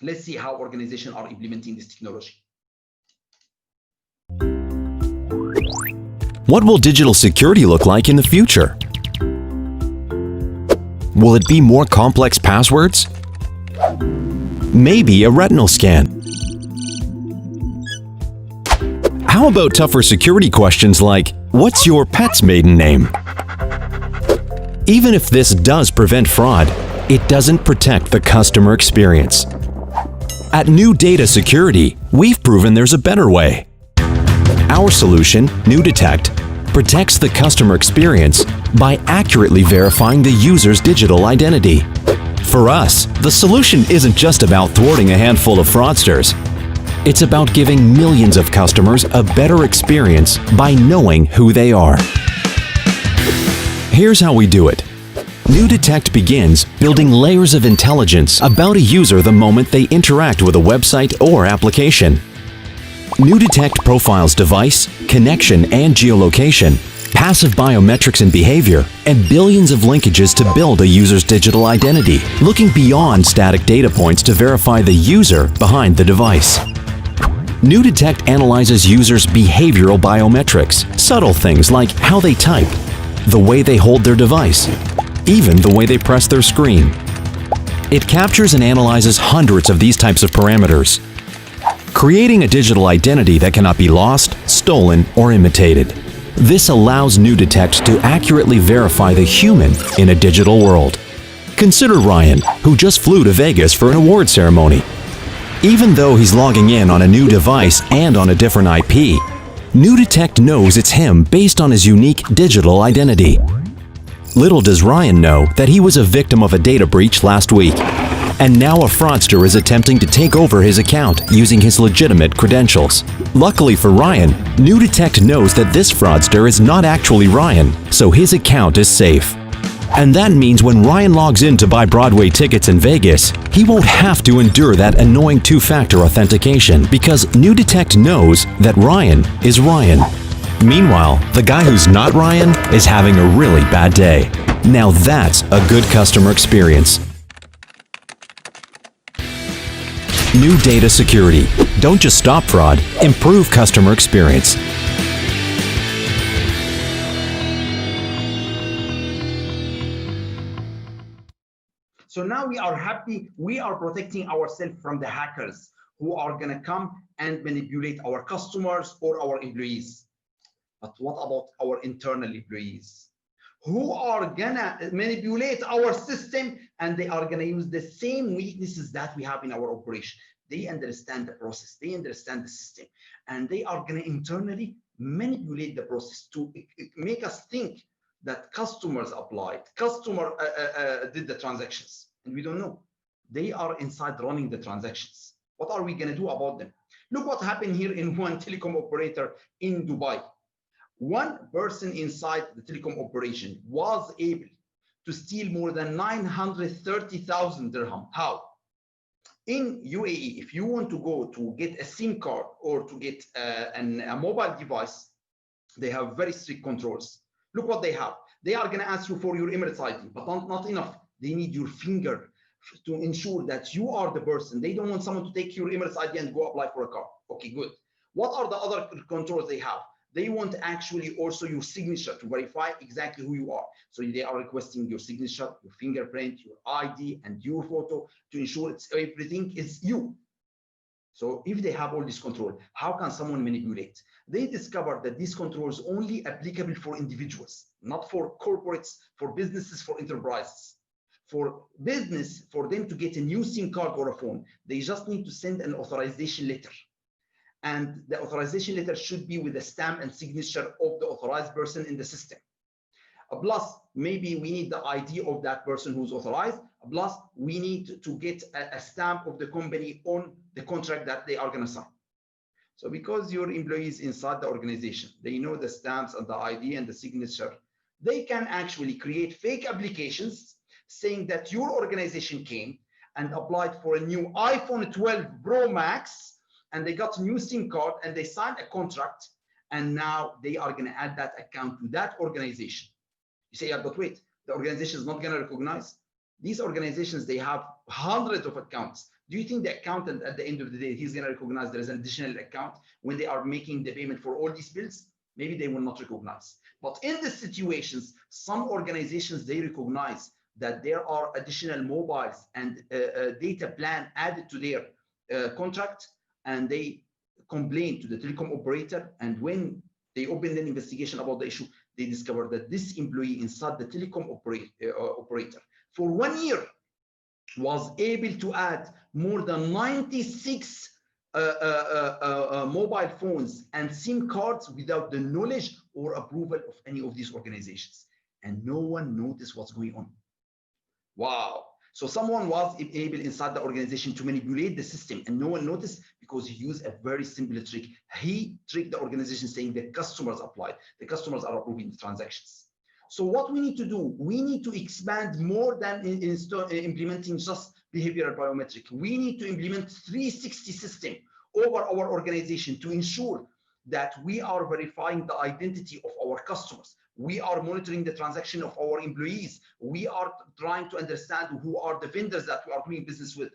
Let's see how organizations are implementing this technology. What will digital security look like in the future? Will it be more complex passwords? Maybe a retinal scan. How about tougher security questions like, what's your pet's maiden name? Even if this does prevent fraud, it doesn't protect the customer experience. At New Data Security, we've proven there's a better way. Our solution, New Detect, protects the customer experience by accurately verifying the user's digital identity. For us, the solution isn't just about thwarting a handful of fraudsters. It's about giving millions of customers a better experience by knowing who they are. Here's how we do it. New Detect begins building layers of intelligence about a user the moment they interact with a website or application. New Detect profiles device, connection, and geolocation, passive biometrics and behavior, and billions of linkages to build a user's digital identity, looking beyond static data points to verify the user behind the device. New Detect analyzes users' behavioral biometrics, subtle things like how they type, the way they hold their device, even the way they press their screen. It captures and analyzes hundreds of these types of parameters, creating a digital identity that cannot be lost, stolen, or imitated. This allows New Detect to accurately verify the human in a digital world. Consider Ryan, who just flew to Vegas for an award ceremony. Even though he's logging in on a new device and on a different IP, New Detect knows it's him based on his unique digital identity. Little does Ryan know that he was a victim of a data breach last week, and now a fraudster is attempting to take over his account using his legitimate credentials. Luckily for Ryan, New Detect knows that this fraudster is not actually Ryan, so his account is safe. And that means when Ryan logs in to buy Broadway tickets in Vegas, he won't have to endure that annoying two-factor authentication because New Detect knows that Ryan is Ryan. Meanwhile, the guy who's not Ryan is having a really bad day. Now that's a good customer experience. New Data Security. Don't just stop fraud, improve customer experience. So now we are happy, we are protecting ourselves from the hackers who are gonna come and manipulate our customers or our employees. But what about our internal employees? Who are gonna manipulate our system and they are gonna use the same weaknesses that we have in our operation. They understand the process, they understand the system, and they are gonna internally manipulate the process to make us think that customers applied, customer did the transactions, and we don't know. They are inside running the transactions. What are we gonna do about them? Look what happened here in one telecom operator in Dubai. One person inside the telecom operation was able to steal more than 930,000 dirham. How? In UAE, if you want to go to get a SIM card or to get a mobile device, they have very strict controls. Look what they have. They are going to ask you for your Emirates ID, but not enough. They need your finger to ensure that you are the person. They don't want someone to take your Emirates ID and go apply for a car. Okay, good. What are the other controls they have? They want actually also your signature to verify exactly who you are. So they are requesting your signature, your fingerprint, your ID, and your photo to ensure everything is you. So if they have all this control, how can someone manipulate? They discovered that these controls only applicable for individuals, not for corporates, for businesses, for enterprises. For business, for them to get a new SIM card or a phone, they just need to send an authorization letter. and the authorization letter should be with the stamp and signature of the authorized person in the system. Plus, maybe we need the ID of that person who's authorized. Plus, we need to get a stamp of the company on the contract that they are going to sign. So because your employees inside the organization, they know the stamps and the ID and the signature, they can actually create fake applications saying that your organization came and applied for a new iPhone 12 Pro Max, and they got a new SIM card and they signed a contract, and now they are going to add that account to that organization. You say, yeah, but wait, the organization is not going to recognize? These organizations, they have hundreds of accounts. Do you think the accountant at the end of the day, he's going to recognize there is an additional account when they are making the payment for all these bills? Maybe they will not recognize. But in these situations, some organizations, they recognize that there are additional mobiles and data plan added to their contract, and they complain to the telecom operator. And when they open an investigation about the issue, they discover that this employee inside the telecom operator for 1 year was able to add more than 96 mobile phones and SIM cards without the knowledge or approval of any of these organizations. And no one noticed what's going on. Wow. So someone was able inside the organization to manipulate the system, and no one noticed because he used a very simple trick. He tricked the organization saying the customers applied. The customers are approving the transactions. So what we need to do, we need to expand more than implementing just behavioral biometric. We need to implement 360 system over our organization to ensure that we are verifying the identity of our customers. We are monitoring the transaction of our employees. We are trying to understand who are the vendors that we are doing business with,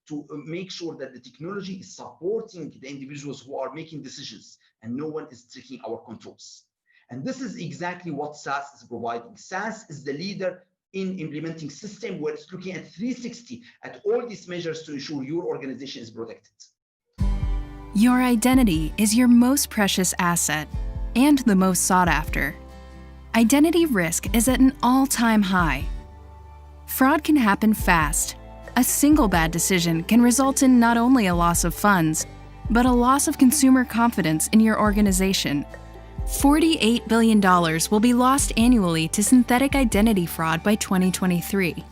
to make sure that the technology is supporting the individuals who are making decisions and no one is tricking our controls. And this is exactly what SaaS is providing. SaaS is the leader in implementing system where it's looking at 360 at all these measures to ensure your organization is protected. Your identity is your most precious asset and the most sought after. Identity risk is at an all-time high. Fraud can happen fast. A single bad decision can result in not only a loss of funds, but a loss of consumer confidence in your organization. $48 billion will be lost annually to synthetic identity fraud by 2023.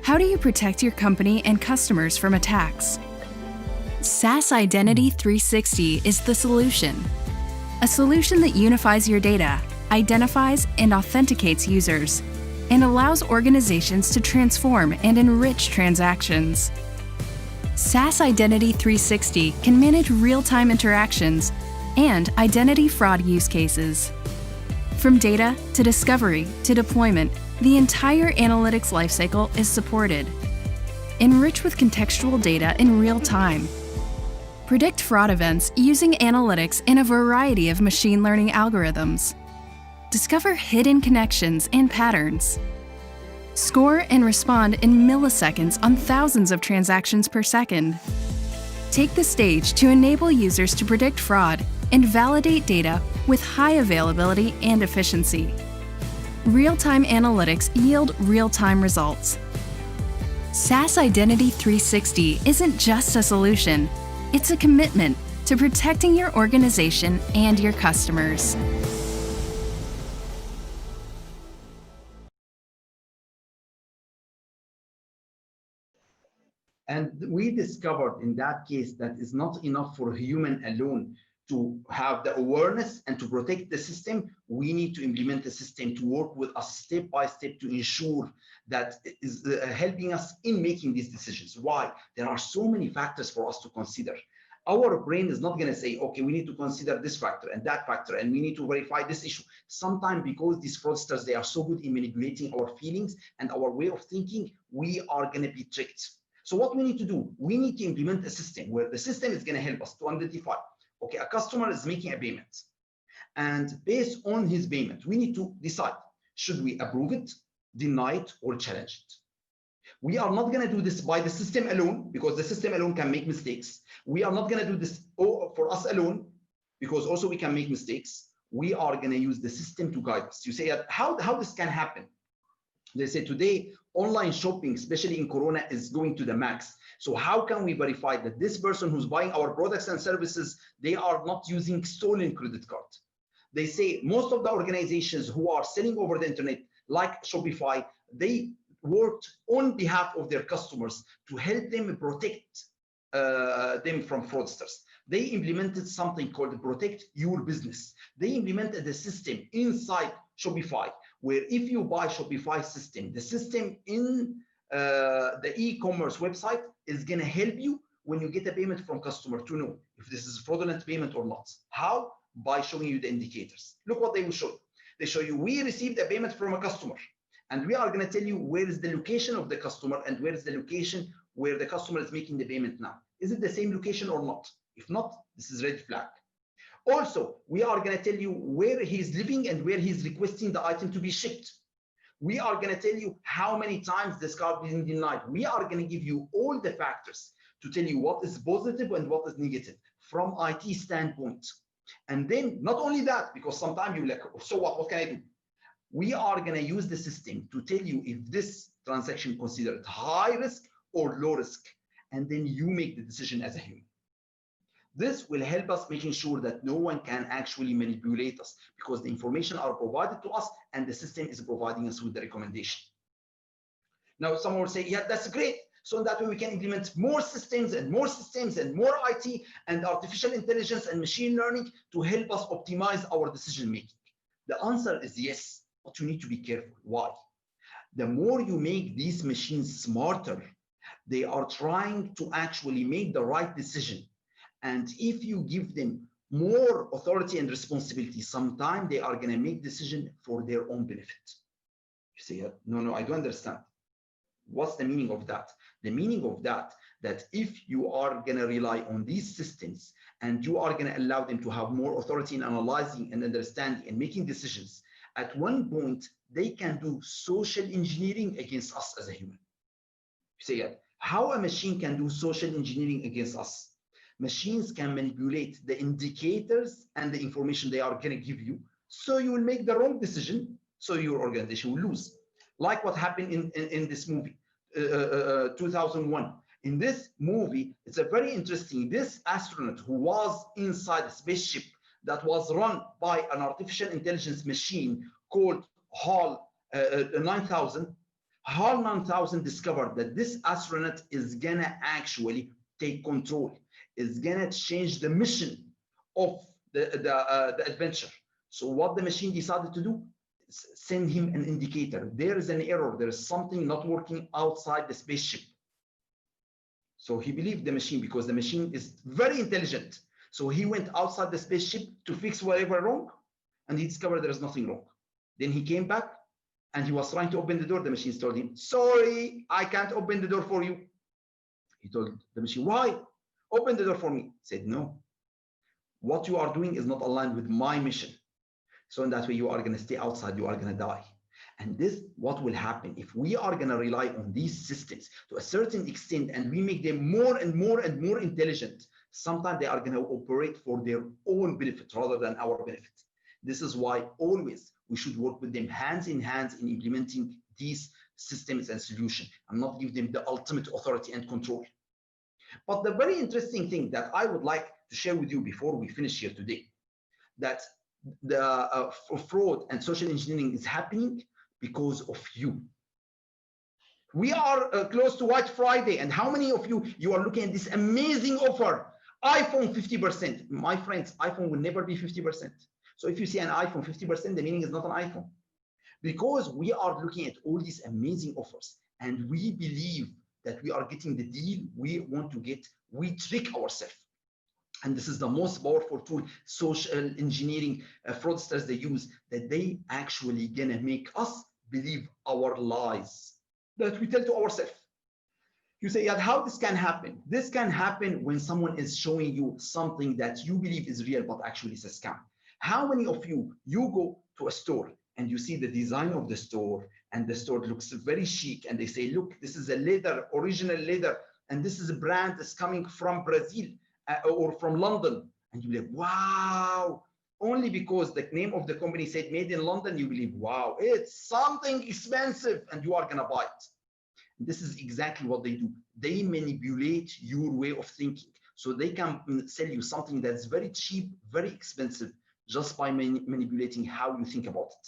How do you protect your company and customers from attacks? SaaS Identity 360 is the solution. A solution that unifies your data, identifies and authenticates users, and allows organizations to transform and enrich transactions. SaaS Identity 360 can manage real-time interactions and identity fraud use cases. From data to discovery to deployment, the entire analytics lifecycle is supported. Enrich with contextual data in real time. Predict fraud events using analytics in a variety of machine learning algorithms. Discover hidden connections and patterns. Score and respond in milliseconds on thousands of transactions per second. Take the stage to enable users to predict fraud and validate data with high availability and efficiency. Real-time analytics yield real-time results. SaaS Identity 360 isn't just a solution, it's a commitment to protecting your organization and your customers. And we discovered in that case that it's not enough for human alone to have the awareness and to protect the system. We need to implement the system to work with us step by step to ensure that it is helping us in making these decisions. Why? There are so many factors for us to consider. Our brain is not going to say, okay, we need to consider this factor and that factor, and we need to verify this issue. Sometimes because these fraudsters, they are so good in manipulating our feelings and our way of thinking, we are going to be tricked. So what we need to do, we need to implement a system where the system is going to help us to identify, okay, a customer is making a payment, and based on his payment, we need to decide, should we approve it, deny it, or challenge it? We are not going to do this by the system alone, because the system alone can make mistakes. We are not going to do this for us alone, because also we can make mistakes. We are going to use the system to guide us. You say, how this can happen? They say today, online shopping, especially in Corona, is going to the max. So how can we verify that this person who's buying our products and services, they are not using stolen credit card? They say most of the organizations who are selling over the internet, like Shopify, they worked on behalf of their customers to help them protect them from fraudsters. They implemented something called Protect Your Business. They implemented a system inside Shopify where if you buy Shopify system, the system in the e-commerce website is going to help you when you get a payment from customer to know if this is fraudulent payment or not. How? By showing you the indicators. Look what they will show. They show you, we received a payment from a customer, and we are going to tell you where is the location of the customer and where is the location where the customer is making the payment now. Is it the same location or not? If not, this is red flag. Also, we are going to tell you where he's living and where he's requesting the item to be shipped. We are going to tell you how many times this card is denied. We are going to give you all the factors to tell you what is positive and what is negative from IT standpoint. And then not only that, because sometimes you're like, so what can I do? We are going to use the system to tell you if this transaction considered high risk or low risk. And then you make the decision as a human. This will help us making sure that no one can actually manipulate us because the information are provided to us and the system is providing us with the recommendation. Now, someone will say, yeah, that's great. So in that way, we can implement more systems and more systems and more IT and artificial intelligence and machine learning to help us optimize our decision making. The answer is yes, but you need to be careful. Why? The more you make these machines smarter, they are trying to actually make the right decision. And if you give them more authority and responsibility, sometimes they are going to make decisions for their own benefit. You say, no, I don't understand. What's the meaning of that? The meaning of that if you are going to rely on these systems and you are going to allow them to have more authority in analyzing and understanding and making decisions, at one point, they can do social engineering against us as a human. You say, how a machine can do social engineering against us? Machines can manipulate the indicators and the information they are going to give you, so you will make the wrong decision, so your organization will lose. Like what happened in this movie, 2001. In this movie, it's a very interesting, this astronaut who was inside a spaceship that was run by an artificial intelligence machine called HAL 9000. HAL 9000 discovered that this astronaut is going to actually take control, is going to change the mission of the adventure. So what the machine decided to do, send him an indicator. There is an error. There is something not working outside the spaceship. So he believed the machine because the machine is very intelligent. So he went outside the spaceship to fix whatever wrong, and he discovered there is nothing wrong. Then he came back and he was trying to open the door. The machine told him, sorry, I can't open the door for you. He told the machine, why? Open the door for me. He said, no, what you are doing is not aligned with my mission. So in that way, you are going to stay outside, you are going to die. And this, what will happen if we are going to rely on these systems to a certain extent and we make them more and more and more intelligent, sometimes they are going to operate for their own benefit rather than our benefit. This is why always we should work with them hands in implementing these systems and solutions and not give them the ultimate authority and control. But the very interesting thing that I would like to share with you before we finish here today, that the fraud and social engineering is happening because of you. We are close to White Friday, and how many of you are looking at this amazing offer, iPhone 50%? My friends, iPhone will never be 50%. So if you see an iPhone 50%, the meaning is not an iPhone. Because we are looking at all these amazing offers, and we believe that we are getting the deal we want to get, we trick ourselves. And this is the most powerful tool social engineering fraudsters they use, that they actually gonna make us believe our lies that we tell to ourselves. You say, yeah, how this can happen? This can happen when someone is showing you something that you believe is real, but actually it's a scam. How many of you go to a store and you see the design of the store and the store looks very chic and they say, look, this is a leather, original leather, and this is a brand that's coming from Brazil or from London. And you're like, wow, only because the name of the company said made in London, you believe, wow, it's something expensive, and you are gonna buy it. This is exactly what they do. They manipulate your way of thinking. So they can sell you something that's very cheap, very expensive, just by manipulating how you think about it.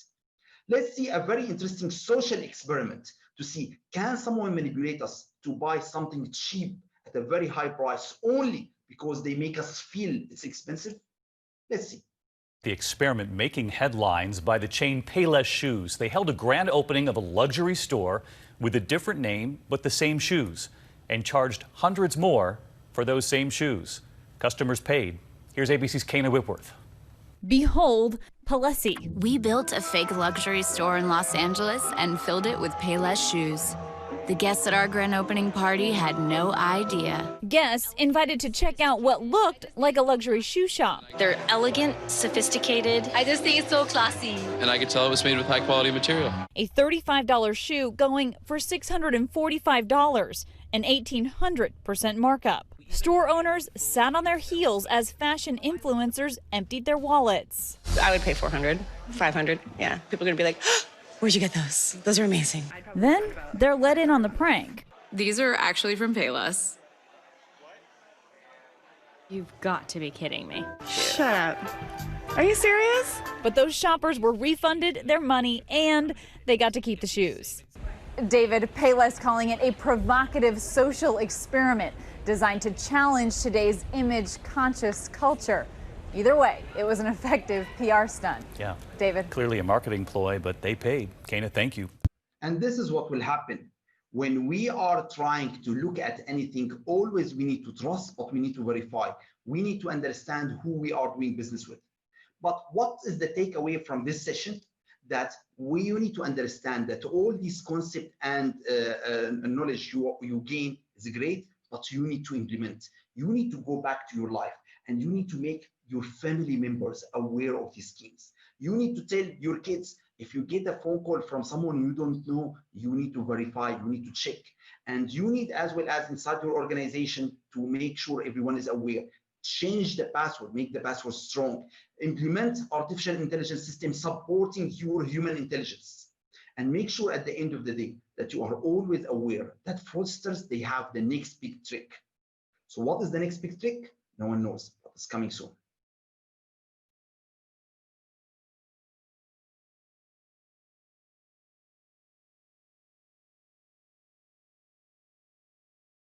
Let's see a very interesting social experiment to see, can someone manipulate us to buy something cheap at a very high price only because they make us feel it's expensive? Let's see. The experiment making headlines by the chain Payless Shoes. They held a grand opening of a luxury store with a different name but the same shoes, and charged hundreds more for those same shoes. Customers paid. Here's ABC's Kana Whitworth. Behold, Palessi. We built a fake luxury store in Los Angeles and filled it with Payless shoes. The guests at our grand opening party had no idea. Guests invited to check out what looked like a luxury shoe shop. They're elegant, sophisticated. I just think it's so classy. And I could tell it was made with high quality material. A $35 shoe going for $645, an 1,800% markup. Store owners sat on their heels as fashion influencers emptied their wallets. I would pay $400, $500. Yeah, people are gonna be like, where'd you get those? Those are amazing. Then they're let in on the prank. These are actually from Payless. You've got to be kidding me. Shut up. Are you serious? But those shoppers were refunded their money and they got to keep the shoes. David, Payless calling it a provocative social experiment designed to challenge today's image-conscious culture. Either way, it was an effective PR stunt. Yeah. David. Clearly a marketing ploy, but they paid. Kana, thank you. And this is what will happen. When we are trying to look at anything, always we need to trust, but we need to verify. We need to understand who we are doing business with. But what is the takeaway from this session? That we need to understand that all these concepts and knowledge you gain is great, but you need to implement. You need to go back to your life and you need to make your family members aware of these schemes. You need to tell your kids, if you get a phone call from someone you don't know, you need to verify, you need to check. And you need, as well as inside your organization, to make sure everyone is aware. Change the password, make the password strong. Implement artificial intelligence system supporting your human intelligence. And make sure at the end of the day that you are always aware that fraudsters, they have the next big trick. So what is the next big trick? No one knows, but it's coming soon.